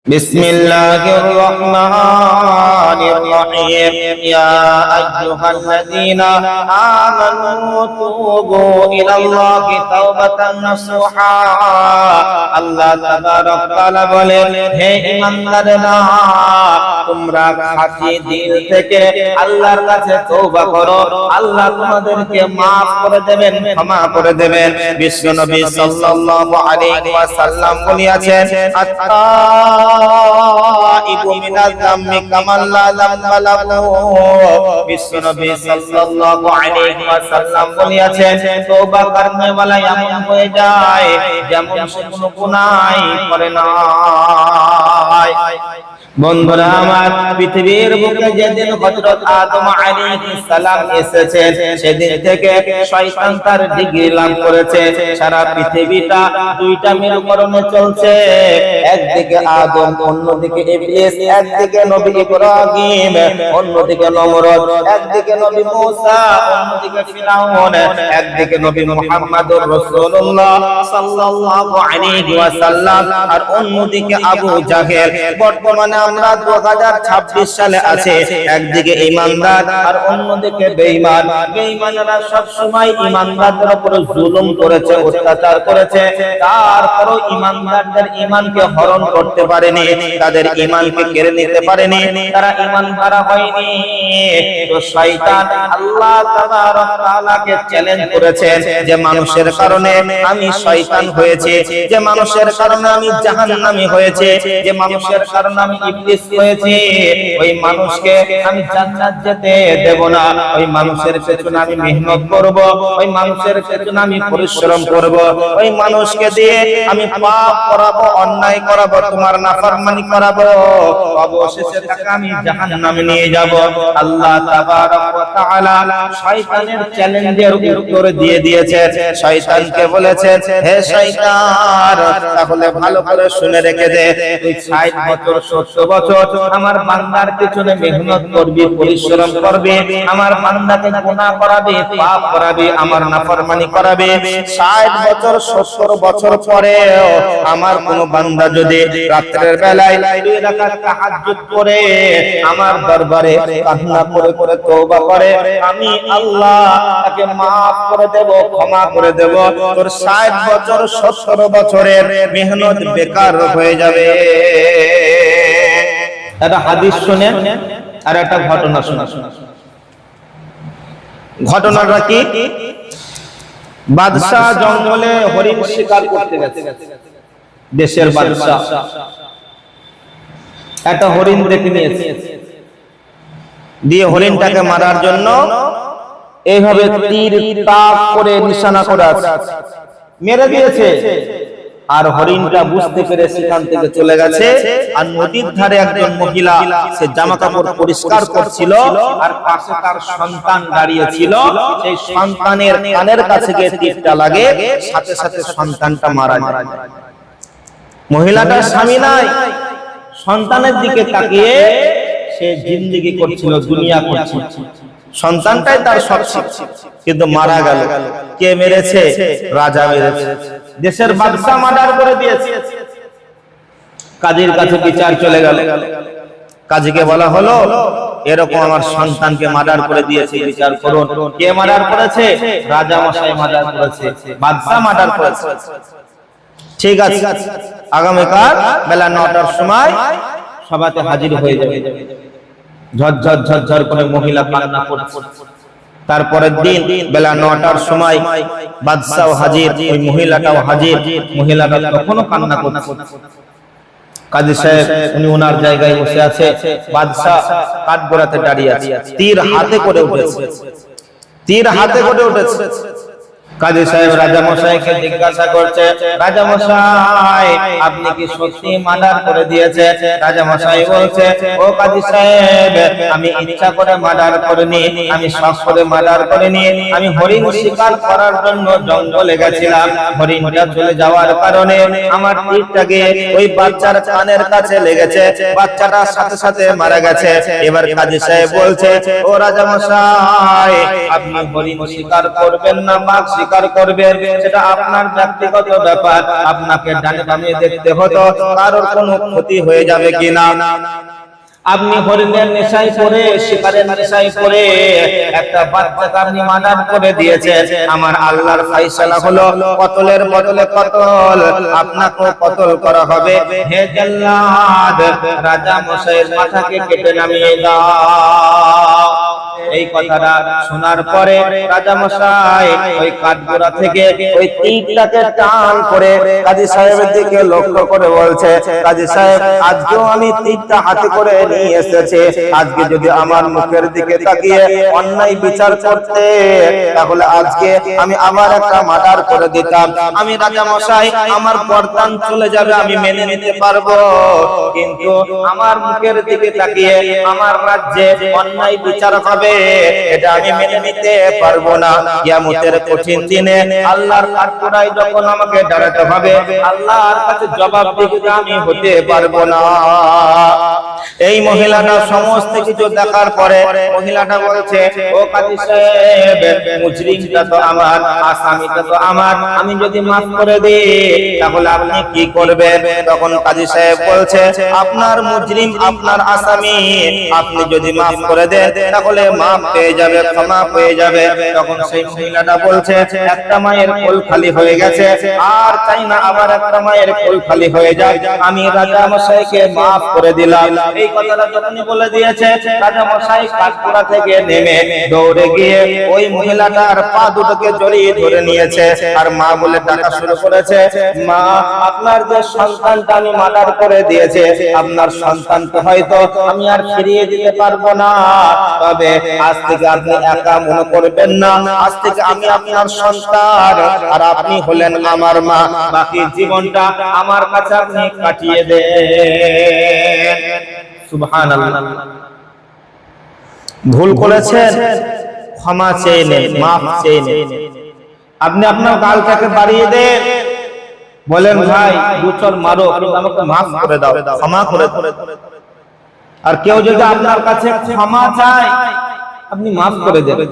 بسم الله الرحمن الرحيم يا أيها الذين آمنوا توبوا إلى الله توبة نصوحا আল্লাহ তাবারক তাআলা বলেন হে ঈমানদারেরা তোমরা খাঁটি দিল থেকে আল্লাহর কাছে তওবা করো আল্লাহ তোমাদেরকে maaf করে দেবেন ক্ষমা করে দেবেন বিশ্বনবী সাল্লাল্লাহু আলাইহি ওয়াসাল্লাম বলেছেন ইবু মিনাল যামমি কামাল লা যামবা লাহু বিশ্বনবী সাল্লাল্লাহু আলাইহি ওয়াসাল্লাম বলেছেন তওবা করনে वाला এমন হয়ে যায় যেমন সে কোনো গুনাহ করে না। বন্ধুরা আমার পৃথিবীর বুকে যেদিন হযরত আদম আলাইহিস সালাম এসেছেন সেদিন থেকে শয়তান তার ডিগ্রি লাভ করেছে। সারা পৃথিবীটা দুইটা মেরুকরণে চলছে, একদিকে আদম অন্যদিকে ইবলিস, একদিকে নবী ইব্রাহিম অন্যদিকে নমরুদ, একদিকে নবী মুসা অন্যদিকে ফিরাউন, একদিকে নবী মুহাম্মদুর রাসূলুল্লাহ সাল্লাল্লাহু আলাইহি ওয়াসাল্লাম আর অন্যদিকে আবু জাহেল। বর্তমানে আমরা 2026 সালে আছে, একদিকে ঈমানদার আর অন্যদিকে বেঈমান। বেঈমানরা সব সময় ঈমানদারদের উপর জুলুম করেছে, অত্যাচার করেছে, তারপরও ঈমানদারদের ঈমানকে হরণ করতে পারেনি, তাদের ঈমানকে কেড়ে নিতে পারেনি, তারা ঈমান হারা হয়নি। তো শয়তান আল্লাহ তাবারক তাআলাকে চ্যালেঞ্জ করেছে যে মানুষের কারণে আমি শয়তান হয়েছে, যে মানুষের কারণে আমি জাহান্নামী হয়েছে, যে মানুষের কারণে আমি ইবলিস হয়েছে, ওই মানুষকে আমি জান্নাত যেতে দেব না। ওই মানুষের পেছনে আমি মেহনত করব, ওই মানুষের পেছনে আমি পরিশ্রম করব, ওই মানুষকে দিয়ে আমি পাপ করাবো, অন্যায় করাবো, তোমার নাফরমানি করাবো, অবশেষে তাকে আমি জাহান্নামে নিয়ে যাব। আল্লাহ তাবারক ওয়া তাআলা শয়তানের চ্যালেঞ্জের উত্তর দিয়ে দিয়েছে। শয়তানকে বলেছে হে শয়তান তাহলে ভালো করে শুনে রেখে দে, তুই 60 বছর 70 বছর আমার বান্দার পিছনে মেহনত করবি, পরিশ্রম করবি, আমার বান্দাকে গুনাহ করাবি, পাপ করাবি, আমার নাফরমানি করাবি। 60 বছর 70 বছর পরে আমার কোন বান্দা যদি রাতের বেলায় 2 রাকাত তাহাজ্জুদ করে আমার দরবারে কান্না করে করে তওবা করে, আমি আল্লাহ তাকে maaf করে দেব, ক্ষমা করে দেব। তোর 60 বছর 70 বছরের মেহনত বেকার হয়ে যাবে। একটা হাদিস শুনেন আর একটা ঘটনা শুনেন। ঘটনাটা কি? বাদশা জঙ্গলে হরিণ শিকার করতে গেছে, দেশের বাদশা একটা হরিণ দেখে নিয়েছে, দিয়ে হরিণটাকে মারার জন্য এইভাবে তীর তাক করে নিশানা করে মেরে দিয়েছে। আর হরিণটা বুঝতে পেরে সেখান থেকে চলে গেছে। আর নদীর ধারে একজন মহিলা সে জামা কাপড় পরিষ্কার করছিল আর পাশে তার সন্তান দাঁড়িয়ে ছিল। সেই সন্তানের কানের কাছে গিয়ে তীরটা লাগে, সাথে সাথে সন্তানটা মারা যায়। মহিলাটার স্বামী নাই, সন্তানের দিকে তাকিয়ে সে জিন্দেগি করছিল, দুনিয়া করছিল, সন্তানটাই তার সব ছিল, কিন্তু মারা গেল। কে মেরেছে? রাজা মেরেছে, দেশের বাদশা মার্ডার করে দিয়েছে। কাজীর কাছে বিচার চলে গেল। কাজীকে বলা হলো এরকম আমার সন্তানকে মার্ডার করে দিয়েছে, বিচার করুন। কে মার্ডার করেছে? রাজা মশাই মার্ডার করেছে, বাদশা মার্ডার করেছে। ঠিক আছে, আগামীকাল বেলা 9টার সময় সভাতে হাজির হয়ে যাবে। ঝরঝর ঝরঝর করে মহিলা কান্না করছে। তারপরের দিন বেলা 9টার সময় বাদশাও হাজির, ওই মহিলাটাও হাজির। মহিলাটা তখনও কান্না করছে। কাজী সাহেব উনি ওনার জায়গায় বসে আছে, বাদশা কাঠগড়াতে দাঁড়িয়ে আছে, তীর হাতে করে উঠেছে, তীর হাতে করে উঠেছে। কাজী সাহেব রাজা মশাইকে জিজ্ঞাসা করছে, রাজা মশাই আপনি কি সত্যি মার্ডার করে দিয়েছে? রাজা মশাই বলছে, ও কাজী সাহেব আমি ইচ্ছা করে মার্ডার করিনি, আমি শখ করে মার্ডার করিনি। আমি হরিণ শিকার করার জন্য জঙ্গলে গেছিলাম, হরিণটা চলে যাওয়ার কারণে আমার তীরটা গিয়ে ওই বাচ্চার কানের কাছে লেগেছে, বাচ্চাটা সাথে সাথে মারা গেছে। এবার কাজী সাহেব বলছে, ও রাজা মশাই আপনি হরিণ শিকার করবেন না বাঘ স্বীকার করবেন সেটা আপনার ব্যক্তিগত ব্যাপার। আপনাকে ডানে বামে দেখতে হতো কারোর কোনো ক্ষতি হয়ে যাবে কিনা। আপনি হরিণের নেশায় পড়ে, শিকারের নেশায় পড়ে একটা বাচ্চাকে আপনি মার্ডার করে দিয়েছেন। আমার আল্লাহর ফয়সালা হলো কতলের বদলে কতল, আপনাকেও কতল করা হবে। হে জাল্লাদ, রাজা মশাইয়ের মাথাকে কেটে নামিয়ে দাও। এই কথাটা শোনার পরে রাজা মশাই ওই কাঠগোড়া থেকে ওই তীরটাকে টান করে কাজী সাহেবের দিকে লক্ষ্য করে বলছে, কাজী সাহেব, আজকেও আমি তীরটা হাতে করে নিয়ে এসেছি। আজকে যদি আমার মুখের দিকে তাকিয়ে অন্যায় বিচার করতে, তাহলে আজকে আমি আবার একটা মার্ডার করে দিতাম। আমি রাজা মশাই, আমার বরদান চলে যাবে, আমি মেনে নিতে পারবো, কিন্তু আমার মুখের দিকে তাকিয়ে আমার রাজ্যে অন্যায় বিচার হবে, এটা আমি মেনে নিতে পারবো না। কিয়ামতের কঠিন দিনে আল্লাহর কাঠগড়ায় যখন আমাকে দাঁড়াতে হবে, আল্লাহর কাছে জবাবদিহি আমি হতে পারবো না। এই মহিলাটা সমস্ত কিছু দেখার পরে মহিলাটা বলছে, ও কাজী সাহেব, মুজরিমটা তো আমার, আসামিটা তো আমার, আমি যদি মাফ করে দিই তাহলে আপনি কি করবেন? তখন কাজী সাহেব বলছে, আপনার মুজরিম, আপনার আসামি আপনি যদি মাফ করে দেন তাহলে মাফ পেয়ে যাবে, ক্ষমা পেয়ে যাবে। তখন সেই মহিলাটা বলছে, একটা মায়ের কোল খালি হয়ে গেছে, আর চাই না আবার একটা মায়ের কোল খালি হয়ে যায়, আমি রাজা মশাইকে মাফ করে দিলাম। এই কথাটা যখনই বলে দিয়েছে, রাজা মশাই কাঠগোড়া থেকে নেমে দৌড়ে গিয়ে ওই মহিলাটার পা দুটোকে জড়িয়ে ধরে নিয়েছে, আর মা বলে ডাকা শুরু করেছে, মা, আপনার যে সন্তানটা আমি মার্ডার করে দিয়েছে, আপনার সন্তানকে হয়তো আমি আর ফিরিয়ে দিতে পারবো না, তবে আজ থেকে আপনি একা মনে করবেন না, আজ থেকে আমি আপনার সন্তান আর আপনি হলেন আমার মা, বাকি জীবনটা আমার কাছে আপনি কাটিয়ে দেন। সুবহানাল্লাহ। ভুল করেছেন, ক্ষমা চেয়ে নেন, মাফ চেয়ে নেন। আপনি আপনার গালটাকে বাড়িয়ে দেন, বলেন, ভাই দুচর মারো, আমাকে মাফ করে দাও, ক্ষমা করে দাও। আর কেউ যদি আপনার কাছে ক্ষমা চায়, আপনি মাফ করে দেবেন।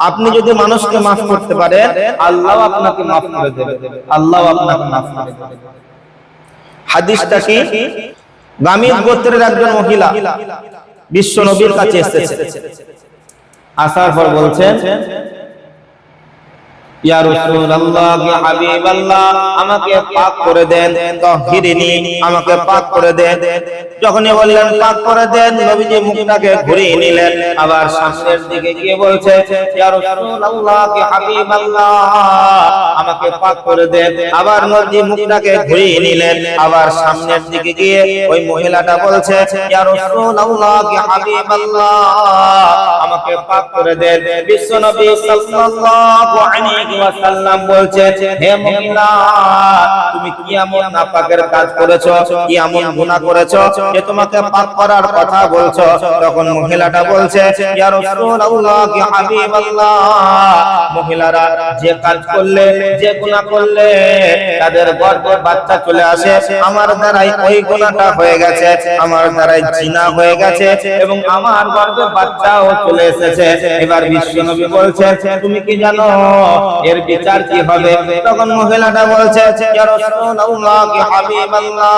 আপনি যদি মানুষকে মাফ করতে পারেন, আল্লাহ আপনাকে মাফ করে দেবে, আল্লাহ আপনাকে মাফ করে দেবে। হাদিসটা কি? গামিদ গোত্রের একজন মহিলা বিশ্ব নবীর কাছে এসেছে। আসার পর বলছেন, ইয়া রাসূলুল্লাহ, ইয়া হাবিবাল্লাহ, আমাকে পাক করে দেন, তাহিরিনি, আমাকে পাক করে দেন। যখনই বললেন পাক করে দেন, নবীজি মুখটাকে ঘুরিয়ে নিলেন, আবার সামনের দিকে গিয়ে বলছে, ইয়া রাসূলুল্লাহ, ইয়া হাবিবাল্লাহ, আমাকে পাক করে দেন। আবার নবীজি মুখটাকে ঘুরিয়ে নিলেন, আবার সামনের দিকে গিয়ে ওই মহিলাটা বলছে, ইয়া রাসূলুল্লাহ, ইয়া হাবিবাল্লাহ, আমাকে পাক করে দেন। বিশ্বনবী সাল্লাল্লাহু আলাইহি ওয়াসাল্লাম বলছেন, হে মহিলা, তুমি কি এমন নাপাকের কাজ করেছো, কি এমন গুনাহ করেছো যে তোমাকে পাক করার কথা বলছো? তখন মহিলাটা বলছে, ইয়া রাসূলুল্লাহ, ইয়া হাবিবাল্লাহ, মহিলারা যে কাজ করলে, যে গুনাহ করলে তাদের গর্ভে বাচ্চা চলে আসে, আমার দ্বারাই ওই গুনাহটা হয়ে গেছে, আমার দ্বারাই জিনা হয়ে গেছে এবং আমার গর্ভে বাচ্চাও চলে এসেছে। এবার বিশ্বনবী বলছেন, তুমি কি জানো এর বিচার কি হবে? তখন মহিলাটা বলছে, ইয়া রাসূলুল্লাহ, ইয়া হাবিবাল্লাহ,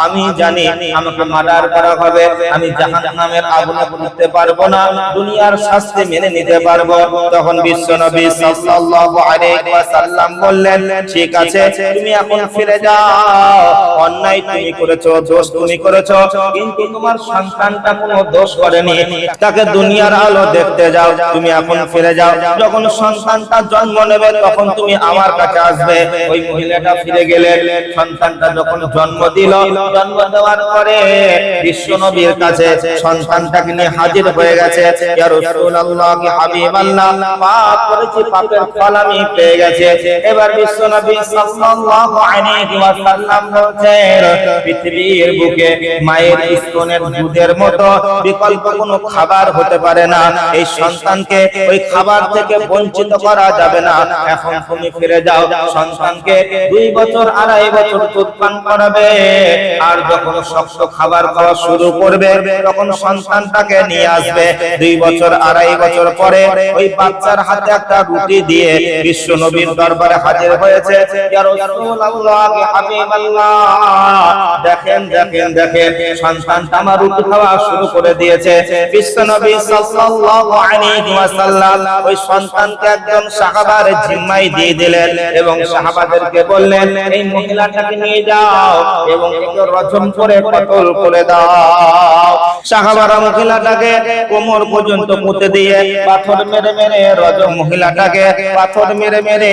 আমি জানি আমাকে মার্ডার করা হবে, আমি জাহান্নামের আগুনে পুড়তে পারবো না, দুনিয়ার শাস্তি মেনে নিতে পারবো। তখন বিশ্বনবী সাল্লাল্লাহু আলাইহি ওয়াসাল্লাম বললেন, ঠিক আছে, তুমি এখন ফিরে যাও, অন্যায় তুমি করেছো, দোষ তুমি করেছো, কিন্তু তোমার সন্তানটা কোনো দোষ করেনি, তাকে দুনিয়ার আলো দেখতে যাও, তুমি এখন ফিরে যাও, যখন সন্তানটা জন্ম নেবে তখন তুমি আমার কাছে আসবে। ওই মহিলাটা ফিরে গেলেন, সন্তানটা যখন জন্ম দিল, জন্ম দেওয়ার পরে বিশ্বনবীর কাছে সন্তানটাকে নিয়ে হাজির হয়ে গেছে, ইয়া রাসূলুল্লাহ, ইয়া হাবিবাল্লাহ, পাপ করেছি, পাপের ফল আমি পেয়ে গেছি। এবার বিশ্বনবী সাল্লাল্লাহু আলাইহি ওয়াসাল্লাম বলেন, পৃথিবীর বুকে মায়ের স্তনের দুধের মতো বিকল্প কোনো খাবার হতে পারে না, এই সন্তানকে ওই খাবার থেকে বঞ্চিত করা যাবে যাবে না, এখন তুমি ফিরে যাও, সন্তানকে 2 বছর 2.5 বছর দুধ পান করাবে, আর যখন শক্ত খাবার খাওয়া শুরু করবে তখন সন্তানটাকে নিয়ে আসবে। 2 বছর 2.5 বছর পরে ওই বাচ্চার হাতে একটা রুটি দিয়ে বিশ্ব নবীর দরবারে হাজির হয়েছে। ইয়া রাসূলুল্লাহ, ইয়া হাবিবাল্লাহ, দেখেন দেখেন দেখেন, সন্তানটা আমার রুটি খাওয়া শুরু করে দিয়েছে। বিশ্ব নবী সাল্লাল্লাহু আলাইহি ওয়াসাল্লাম ওই সন্তানকে একজন সাহাবার জিম্মায় দিয়ে দিলেন এবং সাহাবাদেরকে বললেন, এই মহিলাটাকে নিয়ে যাও এবং একে রজম করে কতল করে দাও। সাহাবারা মহিলাটাকে কোমর পর্যন্ত পুঁতে দিয়ে পাথর মেরে মেরে মহিলাটাকে পাথর মেরে মেরে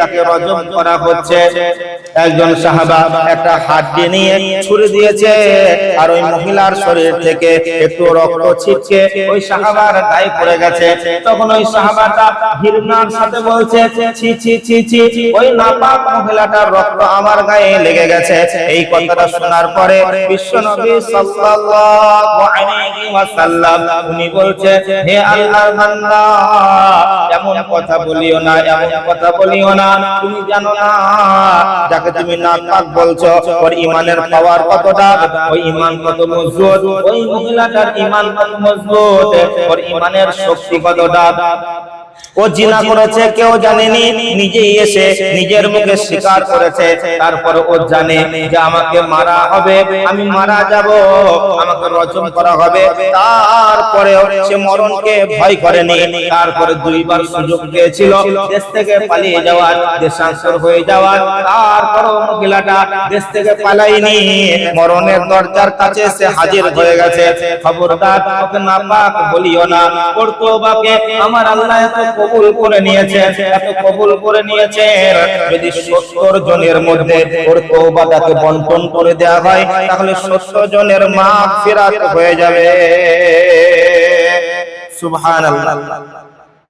তাকে রজম করা হচ্ছে। একজন সাহাবা একটা হাড্ডি নিয়ে ছুরি দিয়েছে, আর ওই মহিলার শরীর থেকে একটু রক্ত ছিটকে ওই সাহাবার গায়ে পড়ে গেছে। তখন ওই সাহাবাটা ঘৃণার সাথে বলছে, ছি ছি ছি ছি, ওই নাপাক মহিলাটার রক্ত আমার গায়ে লেগে গেছে। এই কথাটা শোনার পরে বিশ্বনবী সাল্লাল্লাহু আলাইহি ওয়াসাল্লাম উনি বলছে, হে আল্লাহর বান্দা, এমন কথা বলিও না, এমন কথা বলিও না। তুমি জানো না যাকে তুমি নাপাক বলছো ওর ঈমানের পাওয়ার কতটা, ওই ঈমান কত মজবুত, ওই মহিলাটার ঈমান কত মজবুত, ওর ঈমানের শক্তি কতটা। ও জিনা করেছে কেউ জানেনি, নিজেই এসে নিজের মুখে স্বীকার করেছে। তারপর ও জানে যে আমাকে মারা হবে, আমি মারা যাব, আমাকে রজম করা হবে। তারপরে সে মরণকে ভয় করেনি। তারপরে 2 বার সুযোগ পেয়েছিল দেশ থেকে পালিয়ে যাওয়ার, দেশান্তর হয়ে যাওয়ার। তারপর মহিলাটা দেশ থেকে পালায়নি, মরণের দরজার কাছে সে হাজির হয়ে গেছে। খবরদার ওকে নাপাক বলিও না। ওর তওবাকে আমার আল্লাহ এত কবুল করে নিয়েছে, এত কবুল করে নিয়েছে। যদি 70 জনের মধ্যে ওর তওবাটাকে বন্টন করে দেওয়া হয় তাহলে 70 জনের মাগফিরাত হয়ে যাবে। সুবহানাল্লাহ।